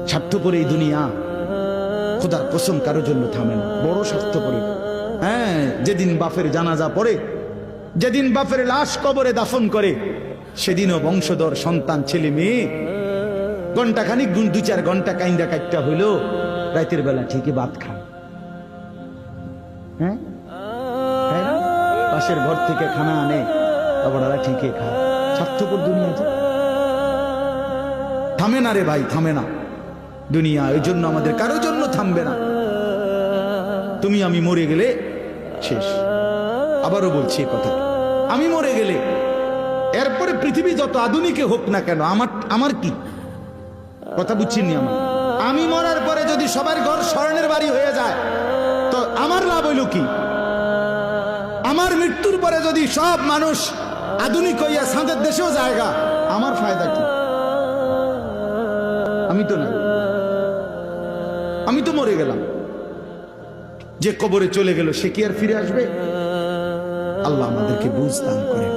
স্বার্থপর এই দুনিয়া খোদার কসম কারোর জন্য থামে না, বড় স্বার্থপর। হ্যাঁ, যেদিন বাপের জানাজা পড়ে, যেদিন বাপের লাশ কবরে দাফন করে, সেদিনও বংশধর সন্তান ছেলে মেয়ে ঘন্টাখানিক 2-4 ঘন্টা কাইন্দা কাটটা হইলো, রাতের বেলা ঠিকই ভাত খায়। হ্যাঁ, পাশের ঘর থেকে খানা আনে, ওরা ঠিকই খায়। স্বার্থপর দুনিয়া থামে না রে ভাই, থামে না দুনিয়া। ওই জন্য আমাদের কারোর জন্য থামবে না। তুমি আমি মরে গেলে শেষ। আবারও বলছি কথা, আমি মরে গেলে এরপরে পৃথিবী যত আধুনিক হোক না কেন, আমার কি কথা বুঝছিনি? আমি মরার পরে যদি সবার ঘর স্বর্ণের বাড়ি হয়ে যায় তো আমার লাভ হইল কি? আমার মৃত্যুর পরে যদি সব মানুষ আধুনিক হইয়া সাঁদের দেশেও জায়গা, আমার ফায়দা কি? আমি তো না, আমি তো মরে গেলাম। যে কবরে চলে গেল সে কি আর ফিরে আসবে? আল্লাহ আমাদেরকে বুঝ দান করেন।